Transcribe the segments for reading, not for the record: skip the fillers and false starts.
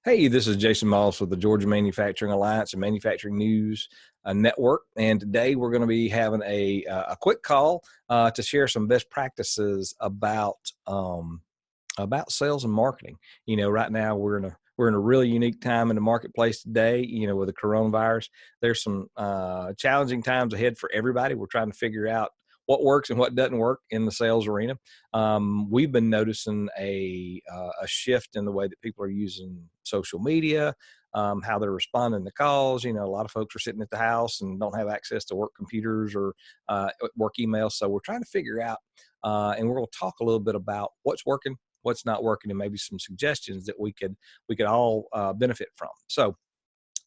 Hey, this is Jason Moss with the Georgia Manufacturing Alliance and Manufacturing News Network. And today we're going to be having a quick call to share some best practices about sales and marketing. You know, right now we're in a really unique time in the marketplace today. You know, with the coronavirus, there's some challenging times ahead for everybody. We're trying to figure out what works and what doesn't work in the sales arena. We've been noticing a shift in the way that people are using social media, how they're responding to calls. You know, a lot of folks are sitting at the house and don't have access to work computers or work emails. So we're trying to figure out, and we're going to talk a little bit about what's working, what's not working, and maybe some suggestions that we could all benefit from. So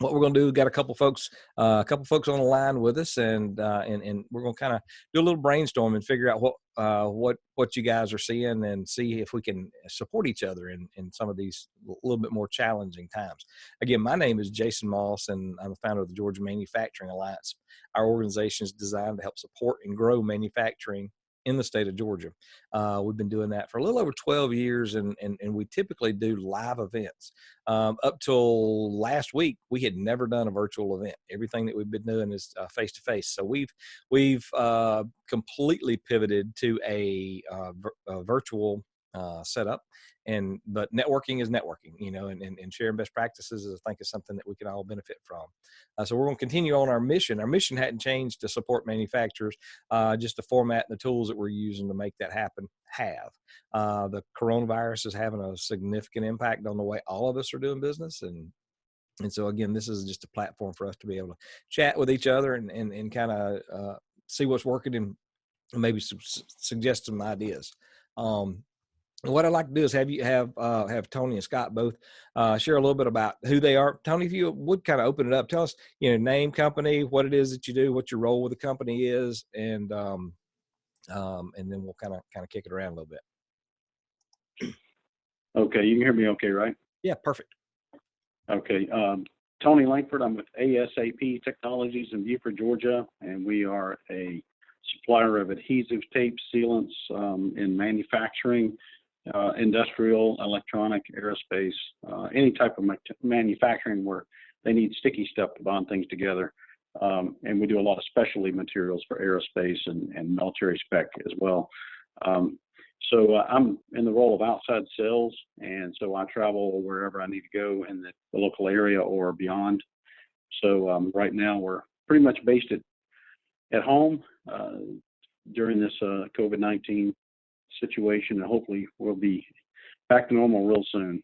what we're going to do, got a couple folks on the line with us, and we're going to kind of do a little brainstorm and figure out what you guys are seeing and see if we can support each other in some of these a little bit more challenging times. Again, my name is Jason Moss, and I'm the founder of the Georgia Manufacturing Alliance. Our organization is designed to help support and grow manufacturing in the state of Georgia. We've been doing that for a little over 12 years, and we typically do live events. Up till last week, we had never done a virtual event. Everything that we've been doing is face-to-face. So we've completely pivoted to a virtual setup. But networking is networking, you know, and sharing best practices I think is something that we can all benefit from. So we're going to continue on our mission. Our mission hadn't changed to support manufacturers, just the format and the tools that we're using to make that happen have. The coronavirus is having a significant impact on the way all of us are doing business. And so again, this is just a platform for us to be able to chat with each other and kind of see what's working and maybe suggest some ideas. What I'd like to do is have Tony and Scott both share a little bit about who they are. Tony, if you would kind of open it up, tell us, you know, name, company, what it is that you do, what your role with the company is, and then we'll kind of kick it around a little bit. Okay, you can hear me okay, right? Yeah, perfect. Okay, Tony Langford. I'm with ASAP Technologies in Beaufort, Georgia, and we are a supplier of adhesive tape sealants in manufacturing, industrial, electronic, aerospace, any type of manufacturing where they need sticky stuff to bond things together. And we do a lot of specialty materials for aerospace and military spec as well. So I'm in the role of outside sales, and so I travel wherever I need to go in the local area or beyond. So right now we're pretty much based at home during this COVID-19 situation, and hopefully we'll be back to normal real soon.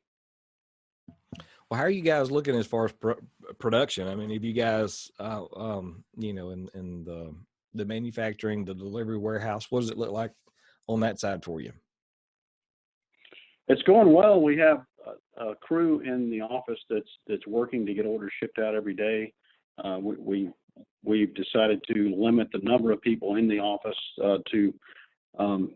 Well, how are you guys looking as far as production? I mean, if you guys, you know, in the manufacturing, the delivery warehouse, what does it look like on that side for you? It's going well. We have a crew in the office that's working to get orders shipped out every day. We've decided to limit the number of people in the office to,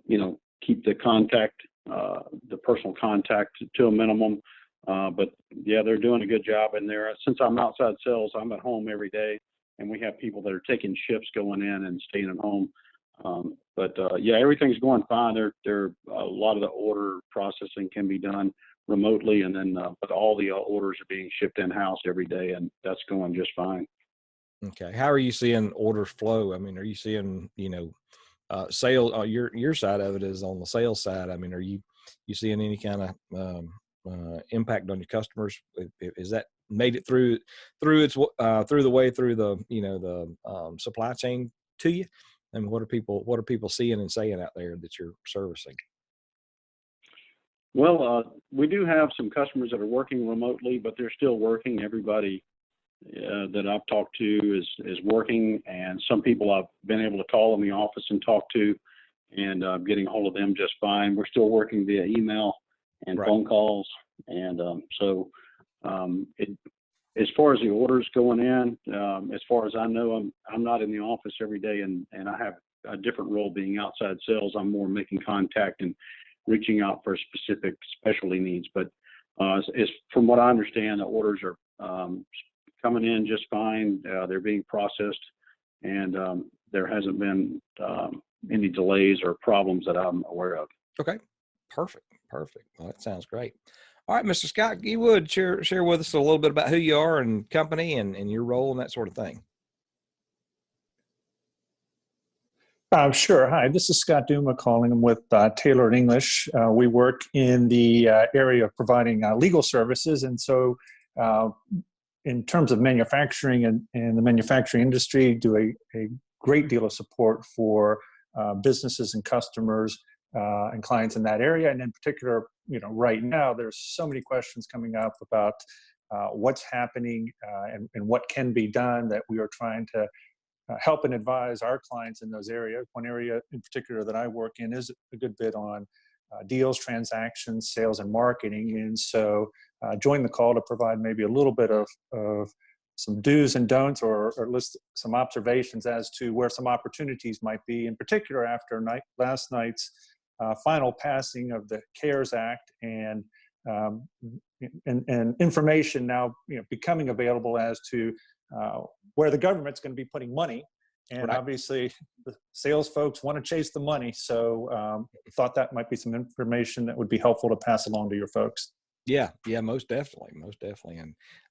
you know, keep the contact, the personal contact to a minimum. But yeah, they're doing a good job in there. Since I'm outside sales, I'm at home every day, and we have people that are taking shifts going in and staying at home. But yeah, everything's going fine. There a lot of the order processing can be done remotely, and then but all the orders are being shipped in-house every day, and that's going just fine. Okay. How are you seeing orders flow? I mean, are you seeing, you know, sales, your side of it is on the sales side. I mean, are you seeing any kind of impact on your customers? Is that made it through the way through the, you know, the supply chain to you? And what are people seeing and saying out there that you're servicing? Well, we do have some customers that are working remotely, but they're still working. Everybody that I've talked to is working, and some people I've been able to call in the office and talk to, and getting a hold of them just fine. We're still working via email and phone calls, and as far as the orders going in, as far as I know, I'm not in the office every day, and I have a different role being outside sales. I'm more making contact and reaching out for specific specialty needs. But as from what I understand, the orders are coming in just fine. They're being processed, and there hasn't been any delays or problems that I'm aware of. Okay, perfect. Well, that sounds great. All right, Mr. Scott, you would share with us a little bit about who you are and company and your role and that sort of thing. Sure. Hi, this is Scott Duma calling. I'm with Taylor English. We work in the area of providing legal services. And so in terms of manufacturing and the manufacturing industry, do a great deal of support for businesses and customers and clients in that area. And in particular, right now, there's so many questions coming up about what's happening and what can be done that we are trying to help and advise our clients in those areas. One area in particular that I work in is a good bit on deals, transactions, sales, and marketing. And so join the call to provide maybe a little bit of some do's and don'ts or list some observations as to where some opportunities might be, in particular after last night's final passing of the CARES Act and information now becoming available as to where the government's going to be putting money. And Right. obviously the sales folks want to chase the money. So thought that might be some information that would be helpful to pass along to your folks. Yeah, most definitely,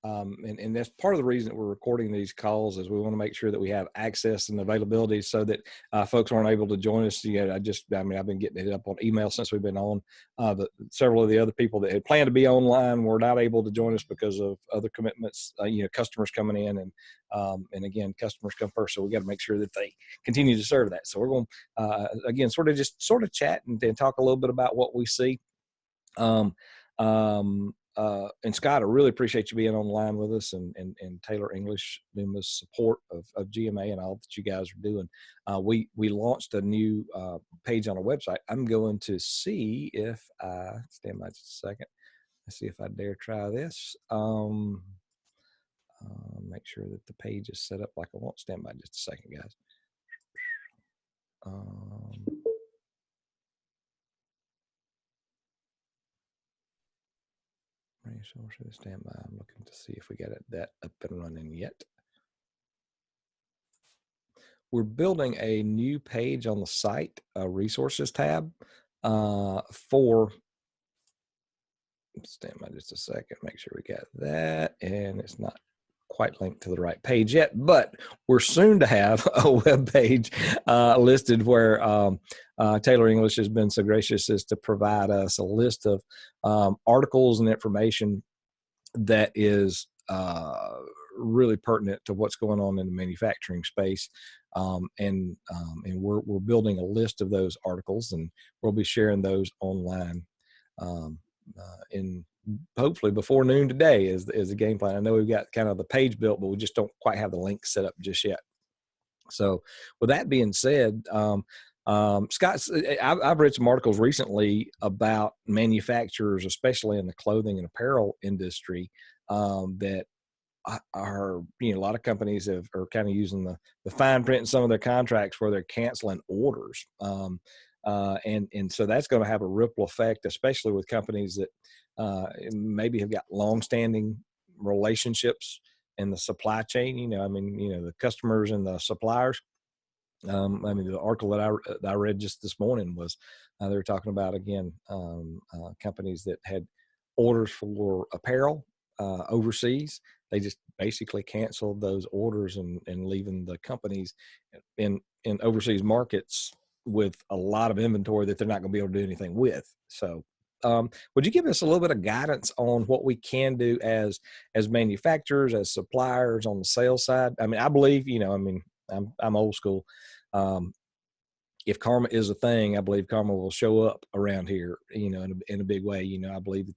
and that's part of the reason that we're recording these calls is we want to make sure that we have access and availability so that folks aren't able to join us. I've been getting it up on email since we've been on. Several of the other people that had planned to be online were not able to join us because of other commitments. Customers coming in, and again, customers come first, so we got to make sure that they continue to serve that. So we're going again, sort of chat and talk a little bit about what we see. And Scott, I really appreciate you being on the line with us and Taylor English Duma's support of GMA and all that you guys are doing. We launched a new page on our website. I'm going to see if I stand by just a second. Let's see if I dare try this. Make sure that the page is set up like I want. Stand by just a second, guys. Resources, stand by. I'm looking to see if we got that up and running yet. We're building a new page on the site, a resources tab for, stand by just a second, make sure we got that. And it's not quite linked to the right page yet, but we're soon to have a web page listed where Taylor English has been so gracious as to provide us a list of articles and information that is really pertinent to what's going on in the manufacturing space. And we're building a list of those articles, and we'll be sharing those online in hopefully before noon today is the game plan. I know we've got kind of the page built, but we just don't quite have the link set up just yet. So with that being said, Scott, I've read some articles recently about manufacturers, especially in the clothing and apparel industry, that are, a lot of companies are kind of using the fine print in some of their contracts where they're canceling orders. And so that's going to have a ripple effect, especially with companies that maybe have got longstanding relationships in the supply chain. The customers and the suppliers. The article that I read just this morning was they were talking about, again, companies that had orders for apparel overseas. They just basically canceled those orders and leaving the companies in overseas markets with a lot of inventory that they're not going to be able to do anything with. So would you give us a little bit of guidance on what we can do as manufacturers, as suppliers on the sales side? I believe, I'm old school. If karma is a thing, I believe karma will show up around here, in a big way. I believe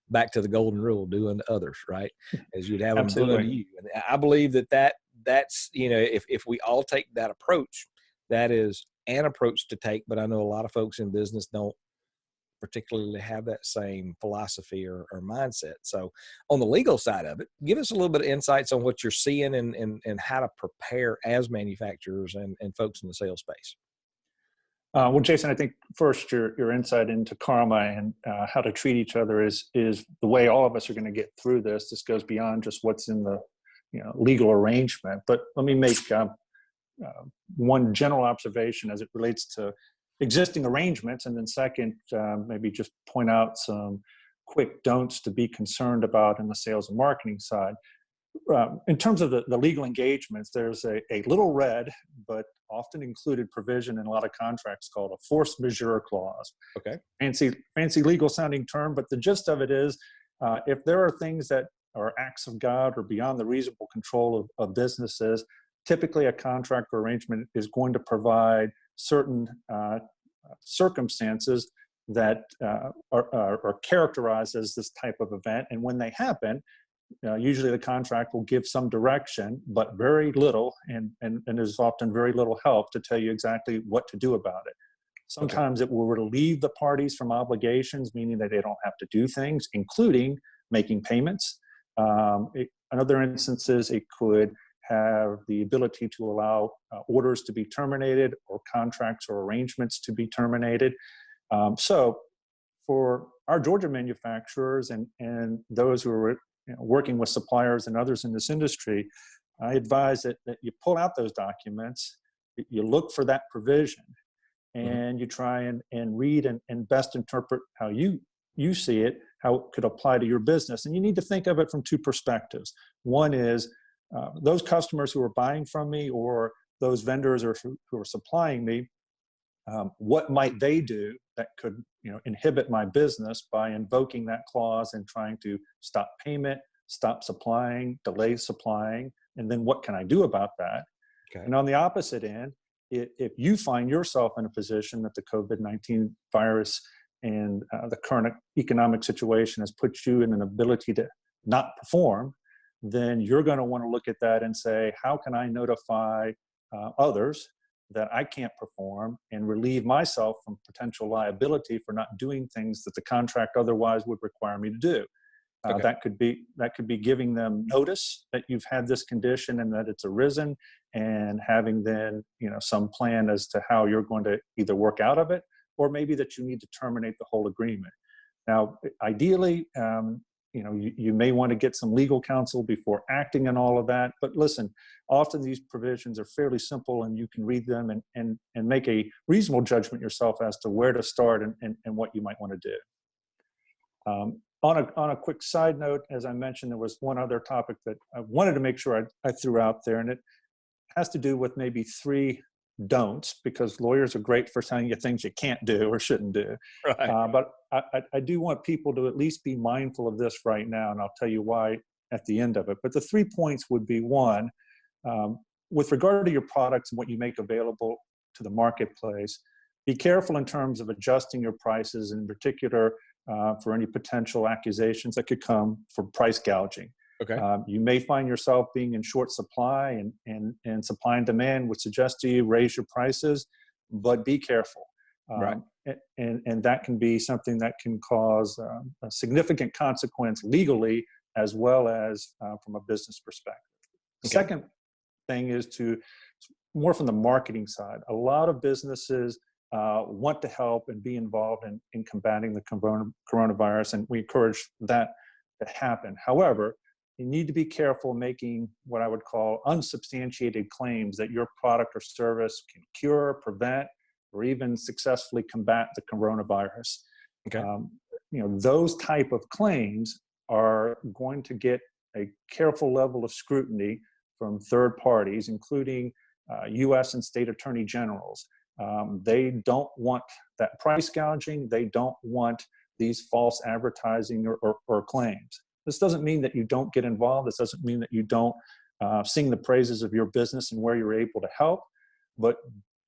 back to the golden rule, do unto others, right? As you'd have them do unto you. And I believe that's, if we all take that approach, that is an approach to take, but I know a lot of folks in business don't particularly have that same philosophy or mindset. So on the legal side of it, give us a little bit of insights on what you're seeing and how to prepare as manufacturers and folks in the sales space. Well, Jason, I think first your insight into karma and how to treat each other is the way all of us are going to get through this. This goes beyond just what's in the legal arrangement. But let me make one general observation as it relates to existing arrangements, and then second, maybe just point out some quick don'ts to be concerned about in the sales and marketing side. In terms of the legal engagements, there's a little red, but often included provision in a lot of contracts called a force majeure clause. Okay. Fancy legal sounding term, but the gist of it is if there are things that are acts of God or beyond the reasonable control of businesses, typically a contract or arrangement is going to provide certain circumstances that are characterized as this type of event. And when they happen, usually the contract will give some direction, but very little, and there's often very little help to tell you exactly what to do about it. Sometimes it will relieve the parties from obligations, meaning that they don't have to do things, including making payments. In other instances, it could have the ability to allow orders to be terminated or contracts or arrangements to be terminated. So for our Georgia manufacturers and those who are working with suppliers and others in this industry, I advise that you pull out those documents, you look for that provision, and you try and read and best interpret how you see it, how it could apply to your business. And you need to think of it from two perspectives. One is those customers who are buying from me or those vendors who are supplying me, what might they do that could inhibit my business by invoking that clause and trying to stop payment, stop supplying, delay supplying, and then what can I do about that? Okay. And on the opposite end, if you find yourself in a position that the COVID-19 virus and the current economic situation has put you in an ability to not perform, then you're going to want to look at that and say, how can I notify others that I can't perform and relieve myself from potential liability for not doing things that the contract otherwise would require me to do. Okay. That could be giving them notice that you've had this condition and that it's arisen, and having then some plan as to how you're going to either work out of it, or maybe that you need to terminate the whole agreement. Now, ideally, you may want to get some legal counsel before acting on all of that. But listen, often these provisions are fairly simple, and you can read them and make a reasonable judgment yourself as to where to start and what you might want to do. On a quick side note, as I mentioned, there was one other topic that I wanted to make sure I threw out there, and it has to do with maybe 3 don'ts, because lawyers are great for telling you things you can't do or shouldn't do. Right. But I do want people to at least be mindful of this right now, and I'll tell you why at the end of it. But the 3 points would be: 1, with regard to your products and what you make available to the marketplace, be careful in terms of adjusting your prices, in particular for any potential accusations that could come from price gouging. Okay. You may find yourself being in short supply, and supply and demand would suggest to you raise your prices, but be careful. Right. And that can be something that can cause a significant consequence legally as well as from a business perspective. The second thing is more from the marketing side. A lot of businesses want to help and be involved in combating the coronavirus, and we encourage that to happen. However, you need to be careful making what I would call unsubstantiated claims that your product or service can cure, prevent, or even successfully combat the coronavirus. Okay. Those type of claims are going to get a careful level of scrutiny from third parties, including U.S. and state attorney generals. They don't want that price gouging. They don't want these false advertising or claims. This doesn't mean that you don't get involved. This doesn't mean that you don't sing the praises of your business and where you're able to help, but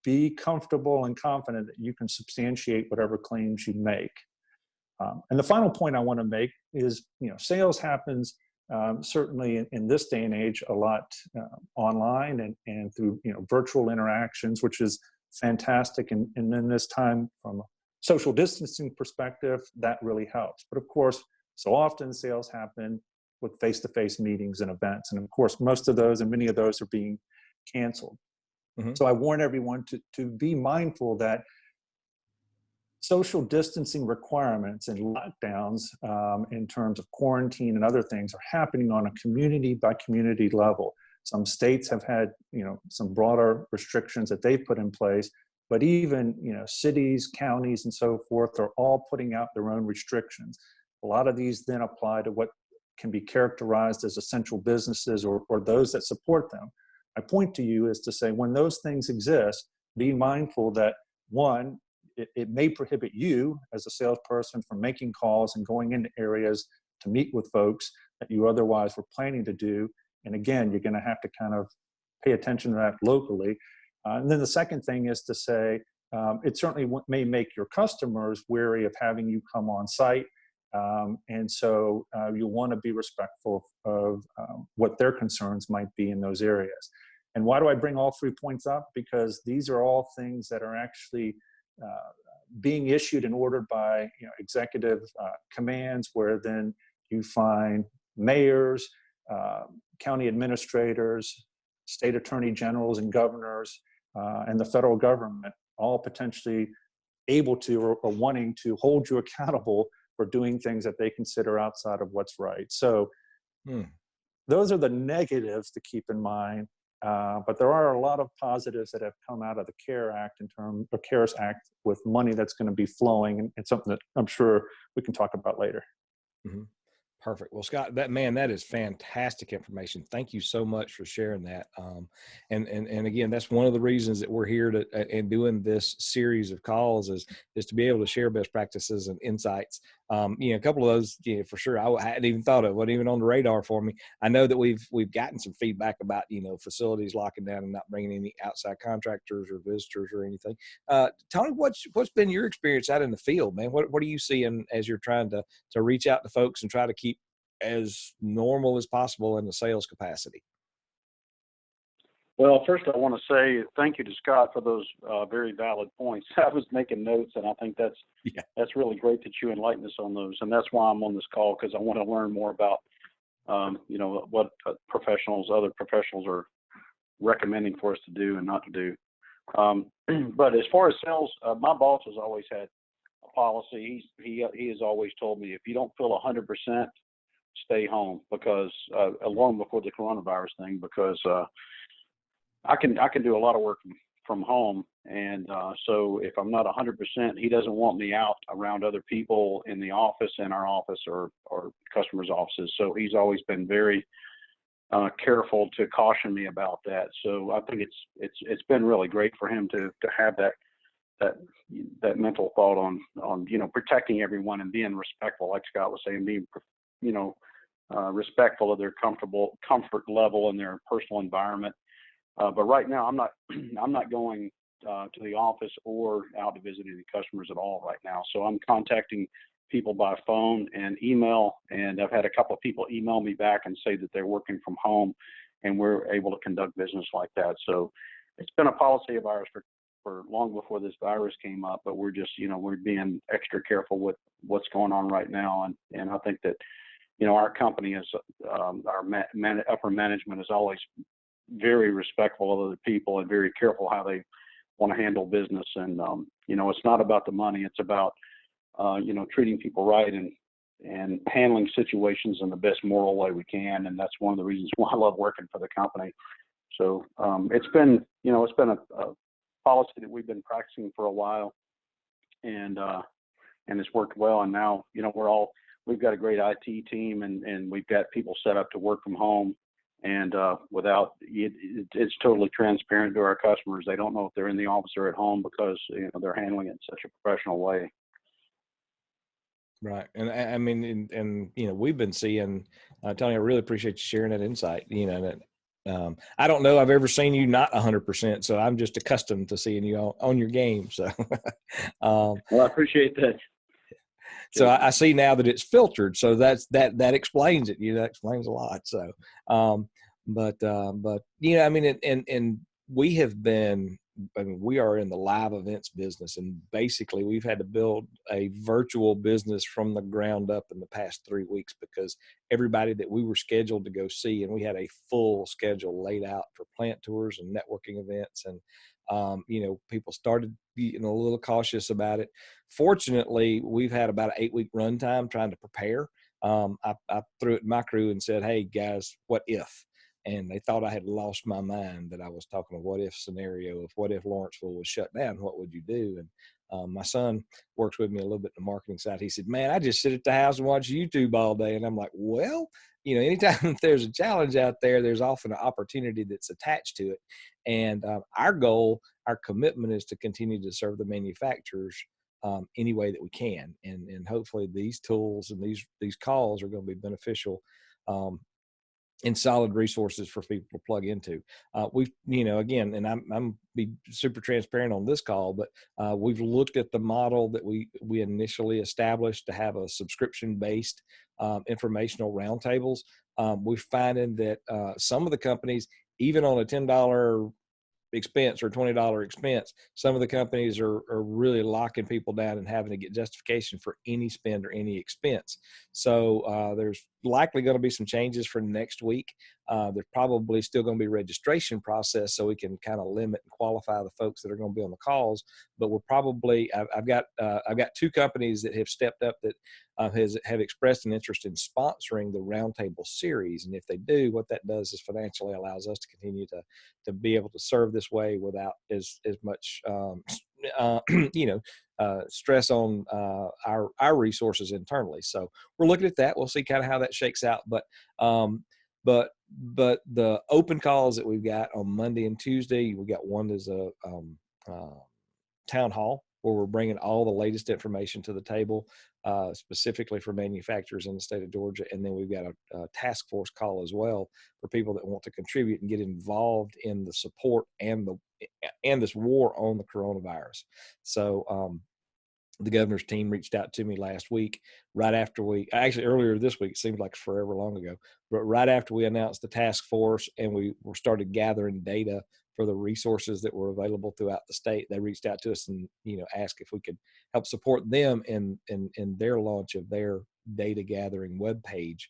be comfortable and confident that you can substantiate whatever claims you make. And the final point I want to make is, sales happens certainly in this day and age a lot online and through virtual interactions, which is fantastic. And in this time, from a social distancing perspective, that really helps. But of course, so often sales happen with face-to-face meetings and events. And of course, most of those and many of those are being canceled. Mm-hmm. So I warn everyone to be mindful that social distancing requirements and lockdowns in terms of quarantine and other things are happening on a community by community level. Some states have had, some broader restrictions that they've put in place, but even, cities, counties, and so forth are all putting out their own restrictions. A lot of these then apply to what can be characterized as essential businesses or those that support them. My point to you is to say, when those things exist, be mindful that, one, it may prohibit you as a salesperson from making calls and going into areas to meet with folks that you otherwise were planning to do. And again, you're going to have to kind of pay attention to that locally. And then the second thing is to say, it certainly may make your customers wary of having you come on site. And so you want to be respectful of what their concerns might be in those areas. And why do I bring all 3 points up? Because these are all things that are actually being issued and ordered by executive commands, where then you find mayors, county administrators, state attorney generals and governors, and the federal government all potentially able to or wanting to hold you accountable for doing things that they consider outside of what's right. So those are the negatives to keep in mind. But there are a lot of positives that have come out of the CARES Act with money that's going to be flowing, and something that I'm sure we can talk about later. Mm-hmm. Perfect. Well, Scott, that is fantastic information. Thank you so much for sharing that. And again, that's one of the reasons that we're here and doing this series of calls is to be able to share best practices and insights. A couple of those, for sure, I hadn't even thought of, wasn't even on the radar for me. I know that we've gotten some feedback about, facilities locking down and not bringing any outside contractors or visitors or anything. Tony, what's been your experience out in the field, man? What are you seeing as you're trying to reach out to folks and try to keep as normal as possible in the sales capacity? Well, first I want to say thank you to Scott for those very valid points. I was making notes, and I think that's really great that you enlightened us on those. And that's why I'm on this call, because I want to learn more about, what other professionals are recommending for us to do and not to do. But as far as sales, my boss has always had a policy. He has always told me, if you don't feel 100%, stay home, because long before the coronavirus thing, because I can do a lot of work from home, and so if I'm not 100%, he doesn't want me out around other people in the office, in our office, or customers' offices. So he's always been very careful to caution me about that. So I think it's been really great for him to have that mental thought on protecting everyone and being respectful, like Scott was saying, being respectful of their comfort level in their personal environment. But right now, I'm not going to the office or out to visit any customers at all right now. So I'm contacting people by phone and email, and I've had a couple of people email me back and say that they're working from home, and we're able to conduct business like that. So it's been a policy of ours for long before this virus came up, but we're just, we're being extra careful with what's going on right now. And I think that, our company is, our upper management is always very respectful of other people and very careful how they want to handle business. And, it's not about the money. It's about, treating people right and handling situations in the best moral way we can. And that's one of the reasons why I love working for the company. So it's been a policy that we've been practicing for a while, and it's worked well. And now, we've got a great IT team, and we've got people set up to work from home, and it's totally transparent to our customers. They don't know if they're in the office or at home, because they're handling it in such a professional way. Right. And I mean, and we've been seeing, Tony, I really appreciate you sharing that insight. I don't know I've ever seen you not 100%, so I'm just accustomed to seeing you on your game. So, well, I appreciate that. So I see now that it's filtered. So that explains it. That explains a lot. So, but I mean, and we have been, we are in the live events business, and basically we've had to build a virtual business from the ground up in the past 3 weeks, because everybody that we were scheduled to go see, and we had a full schedule laid out for plant tours and networking events, and people started getting a little cautious about it. Fortunately, we've had about an 8-week run time trying to prepare. I threw it in my crew and said, "Hey guys, what if?" And they thought I had lost my mind, that I was talking a what if scenario of what if Lawrenceville was shut down, what would you do? My son works with me a little bit in the marketing side. He said, man, I just sit at the house and watch YouTube all day. And I'm like, well, anytime there's a challenge out there, there's often an opportunity that's attached to it. And our goal, our commitment is to continue to serve the manufacturers any way that we can. And hopefully these tools and these calls are going to be beneficial and solid resources for people to plug into. We've, again, and I'm be super transparent on this call, but we've looked at the model that we initially established to have a subscription-based informational roundtables. We're finding that some of the companies, even on a $10 expense or $20 expense, some of the companies are really locking people down and having to get justification for any spend or any expense. So there's likely going to be some changes for next week. There's probably still going to be a registration process so we can kind of limit and qualify the folks that are going to be on the calls. But we're probably, I've got 2 companies that have stepped up that have expressed an interest in sponsoring the Roundtable series. And if they do, what that does is financially allows us to continue to be able to serve this way without as much, stress on our resources internally. So we're looking at that. We'll see kind of how that shakes out. But the open calls that we've got on Monday and Tuesday, we got one as a town hall where we're bringing all the latest information to the table, specifically for manufacturers in the state of Georgia. And then we've got a task force call as well for people that want to contribute and get involved in the support and this war on the coronavirus. So the governor's team reached out to me last week, right after earlier this week, it seems like forever long ago, but right after we announced the task force and we started gathering data for the resources that were available throughout the state. They reached out to us and, asked if we could help support them in their launch of their data gathering webpage.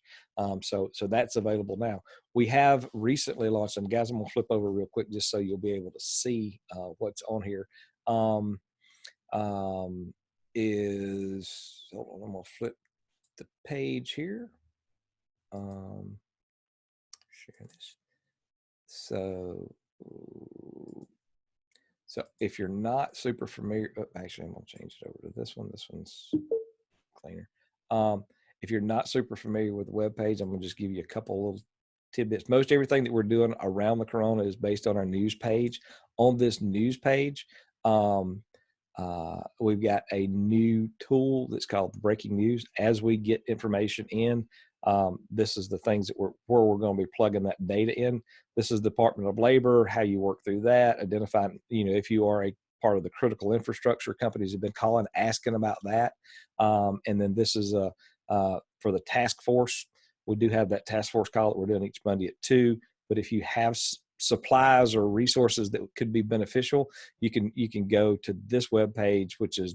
So that's available now. We have recently launched, and guys, I'm going to flip over real quick just so you'll be able to see what's on here. Hold on, I'm going to flip the page here. Share this. So if you're not super familiar, actually, I'm going to change it over to this one. This one's cleaner. If you're not super familiar with the webpage, I'm going to just give you a couple little tidbits. Most everything that we're doing around the corona is based on our news page. On this news page, we've got a new tool that's called Breaking News. As we get information in, this is the things that where we're going to be plugging that data in. This is the Department of Labor, how you work through that, identifying, if you are a part of the critical infrastructure, companies have been calling, asking about that. And then this is for the task force. We do have that task force call that we're doing each Monday at 2. But if you have supplies or resources that could be beneficial, you can go to this webpage, which is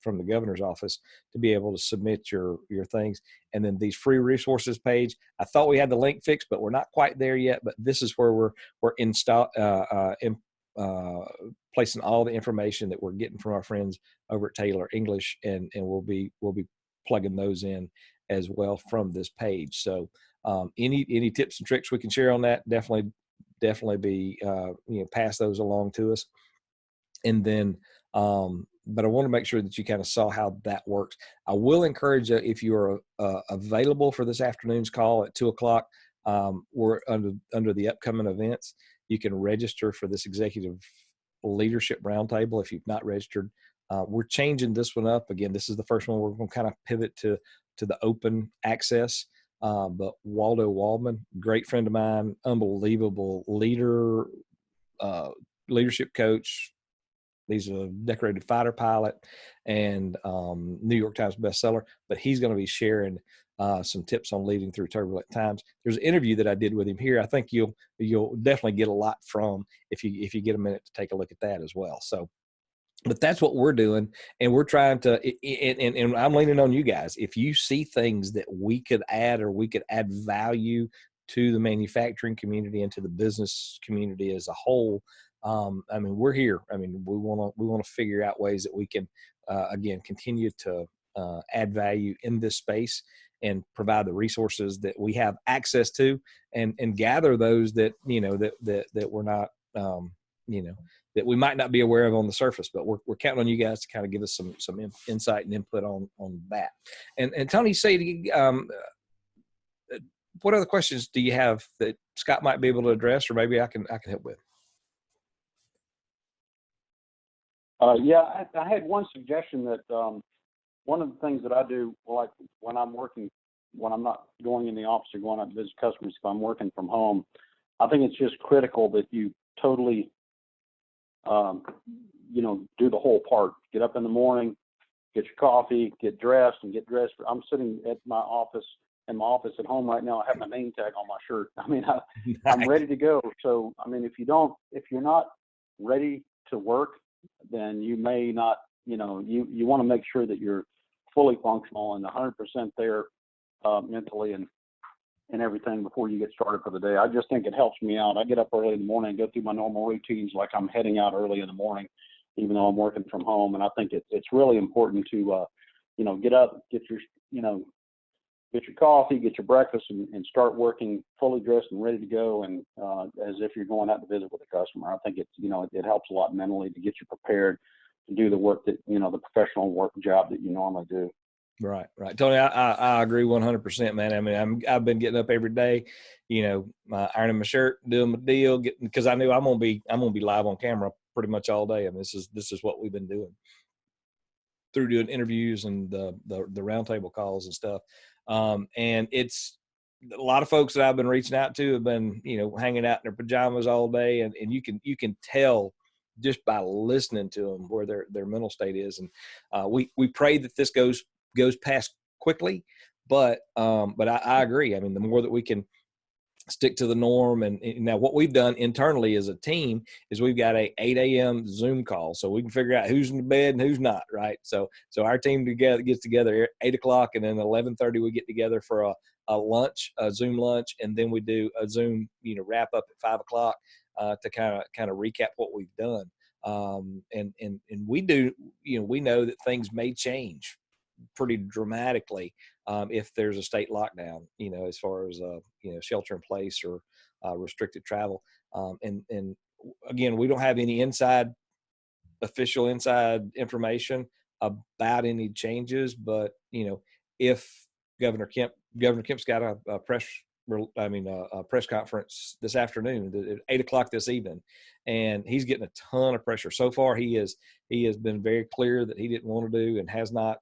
from the governor's office, to be able to submit your things. And then these free resources page, I thought we had the link fixed, but we're not quite there yet. But this is where we're placing all the information that we're getting from our friends over at Taylor English, and we'll be plugging those in as well from this page. So any tips and tricks we can share on that, definitely be pass those along to us. And then but I want to make sure that you kind of saw how that works. I will encourage you, if you're available for this afternoon's call at 2:00, we're under the upcoming events. You can register for this executive leadership roundtable if you've not registered. We're changing this one up again. This is the first one we're going to kind of pivot to the open access. But Waldo Waldman, great friend of mine, unbelievable leader, leadership coach. He's a decorated fighter pilot and New York Times bestseller, but he's going to be sharing some tips on leading through turbulent times. There's an interview that I did with him here. I think you'll definitely get a lot from if you get a minute to take a look at that as well. So, but that's what we're doing, and we're trying to, and I'm leaning on you guys. If you see things that we could add, or we could add value to the manufacturing community and to the business community as a whole, I mean, we're here. I mean, we want to figure out ways that we can, again, continue to add value in this space and provide the resources that we have access to, and gather those that that we're not that we might not be aware of on the surface, but we're counting on you guys to kind of give us some insight and input on that. And Tony, say, what other questions do you have that Scott might be able to address, or maybe I can help with? Yeah, I had one suggestion that one of the things that I do, like when I'm working, when I'm not going in the office or going out to visit customers, if I'm working from home, I think it's just critical that you totally, do the whole part. Get up in the morning, get your coffee, get dressed, and get dressed. I'm sitting at my office, in my office at home right now. I have my name tag on my shirt. I mean, I'm ready to go. So, I mean, if you're not ready to work, then you may not, you want to make sure that you're fully functional and 100% there mentally and everything before you get started for the day. I just think it helps me out. I get up early in the morning and go through my normal routines like I'm heading out early in the morning, even though I'm working from home. And I think it's really important to, get up, get your coffee, get your breakfast, and start working fully dressed and ready to go, and as if you're going out to visit with a customer. I think it helps a lot mentally to get you prepared to do the work that, the professional work job that you normally do. Right. Tony, I agree 100%, man. I mean, I've been getting up every day, ironing my shirt, doing my deal, because I knew I'm gonna be live on camera pretty much all day, and this is what we've been doing through doing interviews and the roundtable calls and stuff. And it's a lot of folks that I've been reaching out to have been, hanging out in their pajamas all day, and you can tell just by listening to them where their mental state is. And we pray that this goes past quickly, but I agree. I mean, the more that we can stick to the norm, and now what we've done internally as a team is we've got a 8 a.m. Zoom call, so we can figure out who's in the bed and who's not, right? So our team gets together at 8 o'clock, and then 11:30 we get together for a lunch, a Zoom lunch, and then we do a Zoom wrap up at 5 o'clock to kind of recap what we've done. And we do, we know that things may change pretty dramatically if there's a state lockdown, as far as shelter in place or restricted travel. And again, we don't have any official inside information about any changes, but if Governor Kemp's got a press conference this afternoon at 8 o'clock this evening, and he's getting a ton of pressure. So far, he has been very clear that he didn't want to do and has not.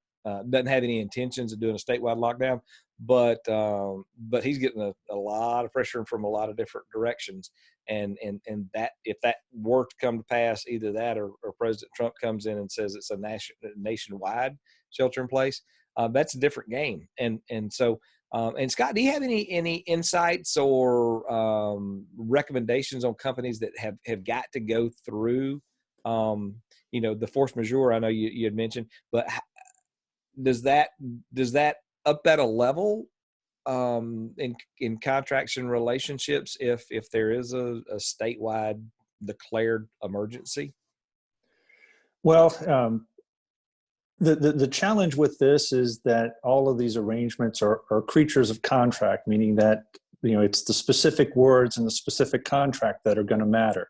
Doesn't have any intentions of doing a statewide lockdown, but he's getting a lot of pressure from a lot of different directions, and that if that were to come to pass, either that or President Trump comes in and says it's a nationwide shelter in place, that's a different game. And so and Scott, do you have any insights or recommendations on companies that have got to go through the force majeure? I know you had mentioned, but does that up at a level in contracts and relationships if there is a statewide declared emergency? Well, the challenge with this is that all of these arrangements are creatures of contract, meaning that it's the specific words in the specific contract that are going to matter.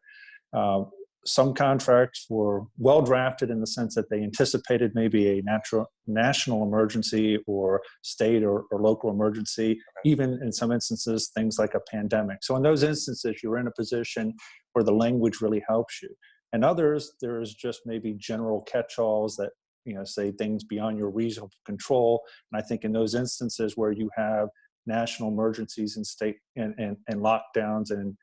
Some contracts were well drafted in the sense that they anticipated maybe a national emergency or state or local emergency, even in some instances, things like a pandemic. So in those instances, you're in a position where the language really helps you. And others, there's just maybe general catch-alls that, say things beyond your reasonable control. And I think in those instances where you have national emergencies and state and lockdowns and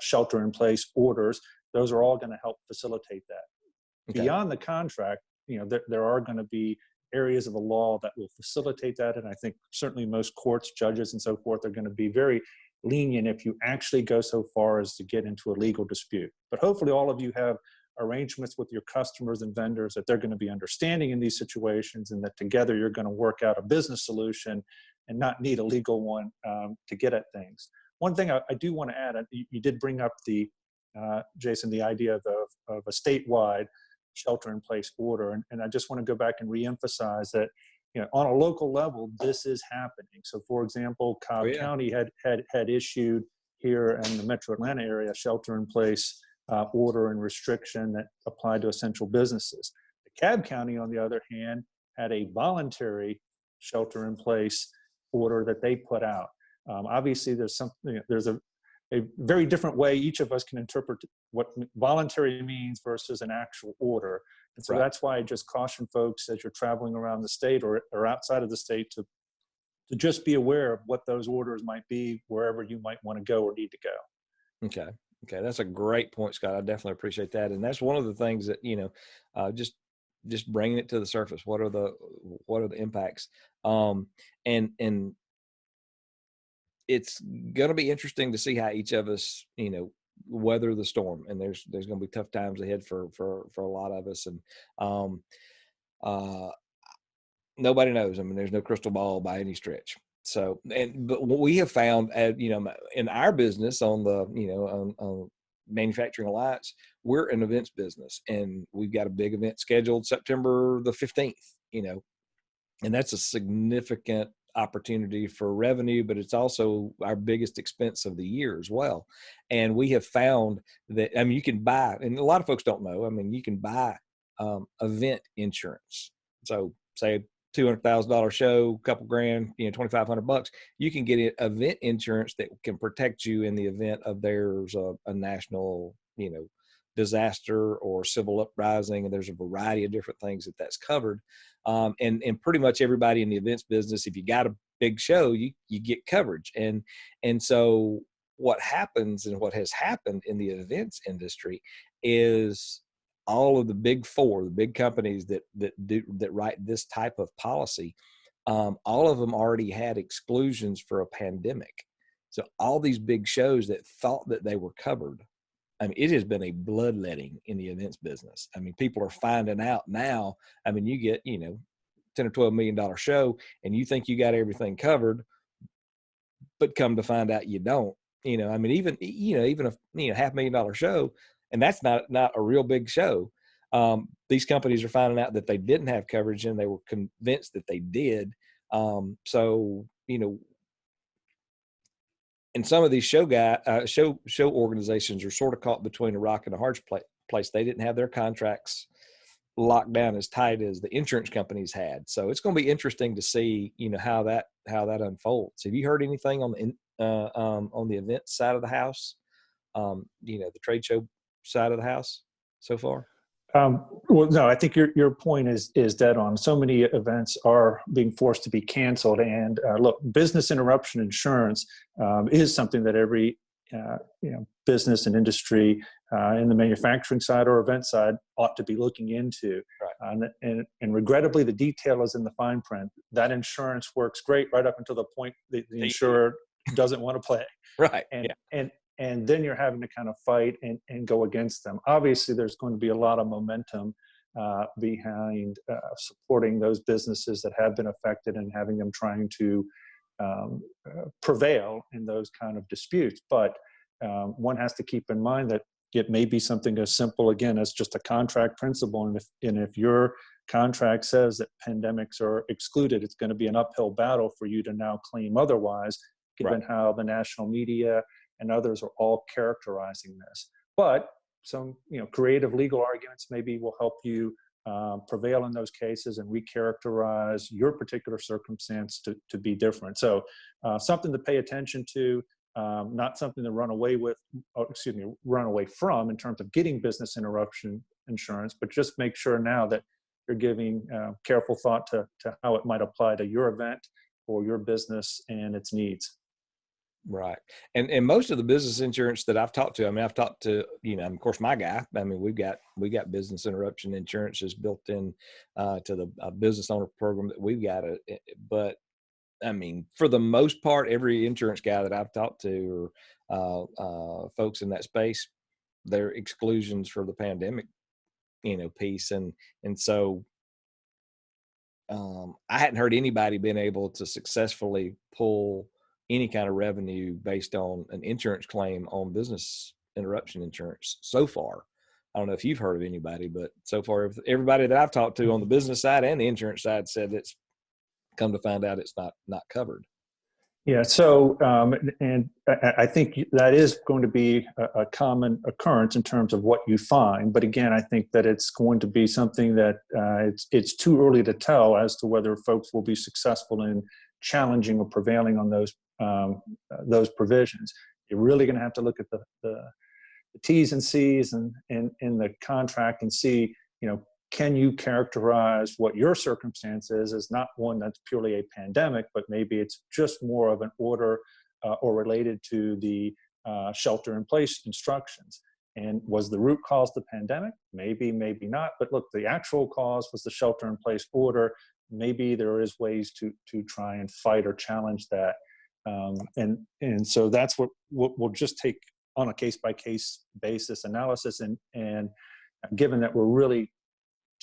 shelter-in-place orders, those are all going to help facilitate that. Okay. Beyond the contract, there are going to be areas of the law that will facilitate that, and I think certainly most courts, judges, and so forth are going to be very lenient if you actually go so far as to get into a legal dispute. But hopefully all of you have arrangements with your customers and vendors that they're going to be understanding in these situations, and that together you're going to work out a business solution and not need a legal one to get at things. One thing I do want to add, you did bring up Jason, the idea of a statewide shelter-in-place order, and I just want to go back and reemphasize that on a local level, this is happening. So, for example, Cobb County had issued here in the Metro Atlanta area shelter-in-place order and restriction that applied to essential businesses. DeKalb County, on the other hand, had a voluntary shelter in place order that they put out. Obviously, there's a very different way each of us can interpret what voluntary means versus an actual order. And so that's why I just caution folks as you're traveling around the state or outside of the state to just be aware of what those orders might be wherever you might want to go or need to go. Okay. That's a great point, Scott. I definitely appreciate that. And that's one of the things that, just bringing it to the surface. What are the impacts? And it's going to be interesting to see how each of us, weather the storm. And there's going to be tough times ahead for a lot of us. And, nobody knows. I mean, there's no crystal ball by any stretch. So, but what we have found, in our business on the, on Manufacturing Alliance, we're an events business, and we've got a big event scheduled September the 15th, and that's a significant opportunity for revenue, but it's also our biggest expense of the year as well. And we have found that, you can buy, and a lot of folks don't know, you can buy event insurance. So say $200,000 show, couple grand, $2,500, you can get event insurance that can protect you in the event of there's a national, disaster or civil uprising. And there's a variety of different things that's covered. And pretty much everybody in the events business, if you got a big show, you get coverage. And so what happens and what has happened in the events industry is all of the big four, the big companies that write this type of policy, all of them already had exclusions for a pandemic. So all these big shows that thought that they were covered, it has been a bloodletting in the events business. People are finding out now. You get, $10 or $12 million show, and you think you got everything covered, but come to find out you don't. Even a $500,000 show, and that's not a real big show. These companies are finding out that they didn't have coverage, and they were convinced that they did. And some of these show organizations are sort of caught between a rock and a hard place. They didn't have their contracts locked down as tight as the insurance companies had. So it's going to be interesting to see, how that unfolds. Have you heard anything on the event side of the house? The trade show side of the house so far? Well, no, I think your point is dead on. So many events are being forced to be canceled, and look, business interruption insurance is something that every business and industry in the manufacturing side or event side ought to be looking into. Right. And regrettably, the detail is in the fine print. That insurance works great right up until the point the insurer doesn't want to play. Right. And then you're having to kind of fight and go against them. Obviously, there's going to be a lot of momentum behind supporting those businesses that have been affected and having them trying to prevail in those kind of disputes. But one has to keep in mind that it may be something as simple, again, as just a contract principle. And if your contract says that pandemics are excluded, it's going to be an uphill battle for you to now claim otherwise, given how the national media and others are all characterizing this. But some creative legal arguments maybe will help you prevail in those cases and recharacterize your particular circumstance to be different. So something to pay attention to, not something to run away from in terms of getting business interruption insurance, but just make sure now that you're giving careful thought to how it might apply to your event or your business and its needs. Right. And most of the business insurance that I've talked to, I've talked to, of course, my guy, we got business interruption insurances built in to the business owner program that we've got. But for the most part, every insurance guy that I've talked to or folks in that space, they're exclusions for the pandemic, piece. And so I hadn't heard anybody been able to successfully pull any kind of revenue based on an insurance claim on business interruption insurance so far. I don't know if you've heard of anybody, but so far everybody that I've talked to on the business side and the insurance side said it's come to find out it's not covered. Yeah, so and I think that is going to be a common occurrence in terms of what you find. But again, I think that it's going to be something that it's too early to tell as to whether folks will be successful in challenging or prevailing on those provisions. You're really going to have to look at the T's and C's and in the contract and see, can you characterize what your circumstance is as not one that's purely a pandemic, but maybe it's just more of an order or related to the shelter in place instructions. And was the root cause the pandemic? Maybe, maybe not. But look, the actual cause was the shelter in place order. Maybe there is ways to try and fight or challenge that. And so that's what we'll just take on a case by case basis analysis. And given that we're really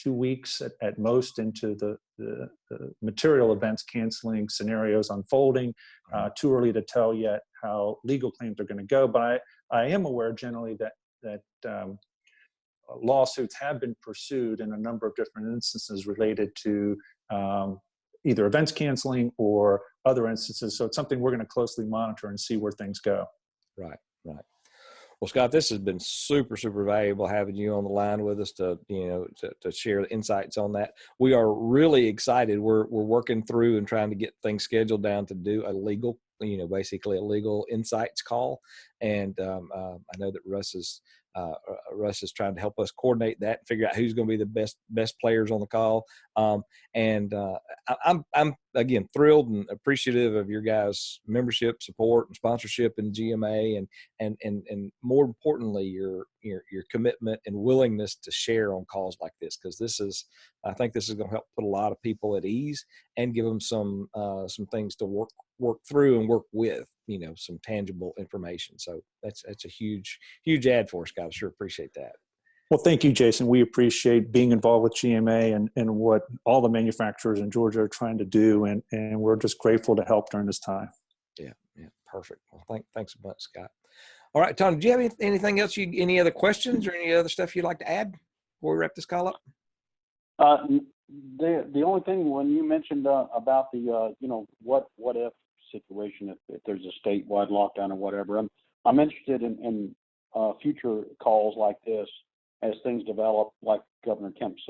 2 weeks at most into the material events canceling scenarios unfolding, too early to tell yet how legal claims are going to go. But I am aware generally that lawsuits have been pursued in a number of different instances related to either events canceling or other instances. So it's something we're going to closely monitor and see where things go. Right, right. Well, Scott, this has been super, super valuable having you on the line with us to share the insights on that. We are really excited. We're working through and trying to get things scheduled down to do a legal, basically a legal insights call. And I know that Russ is trying to help us coordinate that and figure out who's going to be the best players on the call. I'm again thrilled and appreciative of your guys' membership, support, and sponsorship in GMA, and more importantly, your commitment and willingness to share on calls like this, because I think this is going to help put a lot of people at ease and give them some things to work through and work with, some tangible information. So that's a huge ad for us, guys. Sure appreciate that. Well, thank you, Jason. We appreciate being involved with GMA and what all the manufacturers in Georgia are trying to do, and we're just grateful to help during this time. Yeah, perfect. Well, thanks a bunch, Scott. All right, Tony, do you have anything else? Any other questions or any other stuff you'd like to add before we wrap this call up? The only thing when you mentioned about the what if situation, if there's a statewide lockdown or whatever, I'm interested in future calls like this as things develop, like Governor Kemp's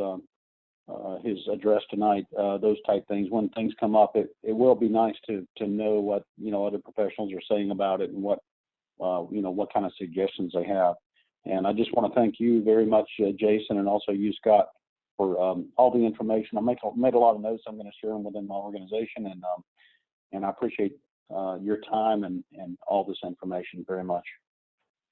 his address tonight, those type things. When things come up, it will be nice to know what other professionals are saying about it and what what kind of suggestions they have. And I just want to thank you very much, Jason, and also you, Scott, for all the information. I made a lot of notes. I'm going to share them within my organization, and I appreciate your time and all this information very much.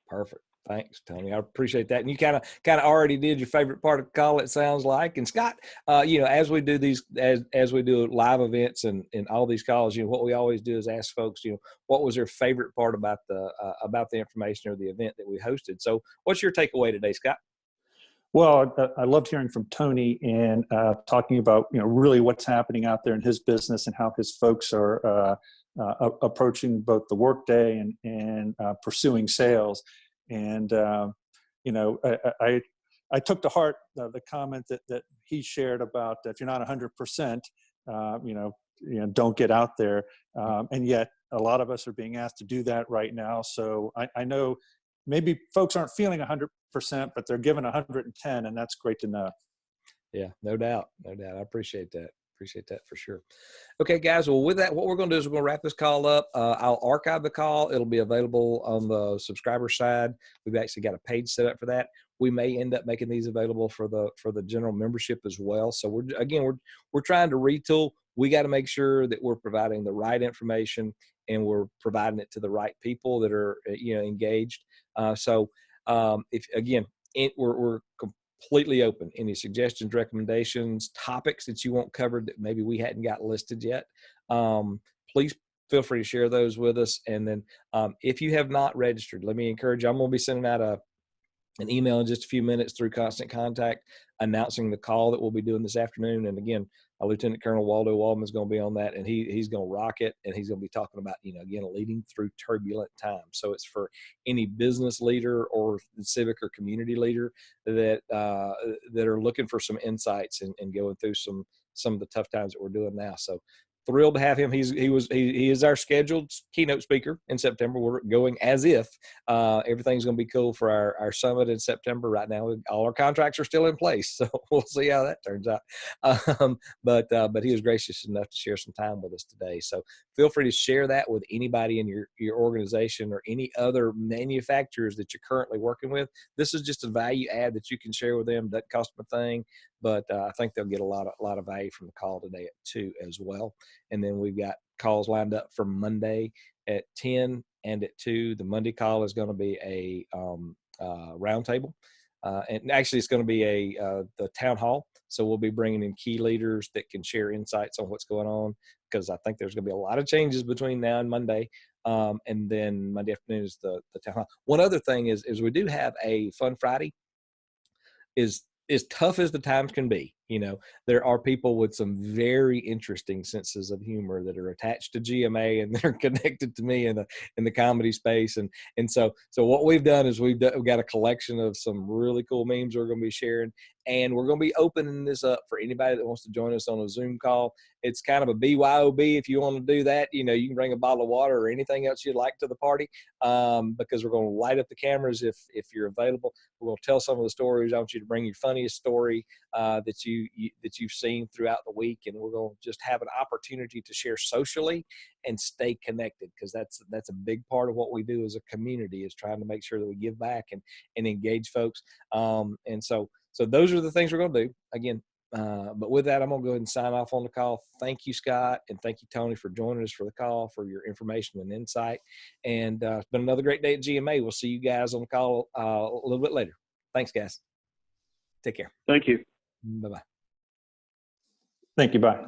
Perfect. Thanks, Tony. I appreciate that. And you kind of already did your favorite part of the call, it sounds like. And Scott, as we do these, as we do live events and all these calls, what we always do is ask folks, what was their favorite part about the information or the event that we hosted. So what's your takeaway today, Scott? Well, I loved hearing from Tony and talking about, really what's happening out there in his business and how his folks are approaching both the workday and pursuing sales. And, I took to heart the comment that he shared about if you're not 100%, don't get out there. And yet a lot of us are being asked to do that right now. So I know maybe folks aren't feeling 100%, but they're given 110, and that's great to know. Yeah, no doubt. I appreciate that. Appreciate that for sure. Okay, guys. Well, with that, what we're going to do is we're going to wrap this call up. I'll archive the call. It'll be available on the subscriber side. We've actually got a page set up for that. We may end up making these available for the general membership as well. So we're trying to retool. We got to make sure that we're providing the right information and we're providing it to the right people that are engaged. We're completely open. Any suggestions, recommendations, topics that you want covered that maybe we hadn't got listed yet, please feel free to share those with us. And then if you have not registered, let me encourage you. I'm going to be sending out an email in just a few minutes through Constant Contact announcing the call that we'll be doing this afternoon. And again, Lieutenant Colonel Waldo Waldman is going to be on that, and he's going to rock it, and he's going to be talking about, again, leading through turbulent times. So it's for any business leader or civic or community leader that are looking for some insights and going through some of the tough times that we're doing now. So thrilled to have him. He is our scheduled keynote speaker in September. We're going as if everything's going to be cool for our summit in September. Right now, all our contracts are still in place, so we'll see how that turns out. But he was gracious enough to share some time with us today. So feel free to share that with anybody in your organization or any other manufacturers that you're currently working with. This is just a value add that you can share with them. Doesn't cost them a thing, but I think they'll get a lot of value from the call today at 2 as well. And then we've got calls lined up for Monday at 10 and at 2. The Monday call is going to be a roundtable. And actually, it's going to be the town hall. So we'll be bringing in key leaders that can share insights on what's going on, because I think there's going to be a lot of changes between now and Monday. And then Monday afternoon is the town hall. One other thing is we do have a Fun Friday. Is as tough as the times can be, there are people with some very interesting senses of humor that are attached to GMA, and they're connected to me in the comedy space. And so what we've done is we've got a collection of some really cool memes we're going to be sharing, and we're going to be opening this up for anybody that wants to join us on a Zoom call. It's kind of a BYOB. If you want to do that, you can bring a bottle of water or anything else you'd like to the party, because we're going to light up the cameras if you're available. We're going to tell some of the stories. I want you to bring your funniest story that you've seen throughout the week, and we're going to just have an opportunity to share socially and stay connected, because that's a big part of what we do as a community, is trying to make sure that we give back and engage folks. And so those are the things we're going to do. Again, but with that, I'm going to go ahead and sign off on the call. Thank you, Scott, and thank you, Tony, for joining us for the call, for your information and insight. And it's been another great day at GMA. We'll see you guys on the call a little bit later. Thanks, guys. Take care. Thank you. Bye-bye. Thank you. Bye.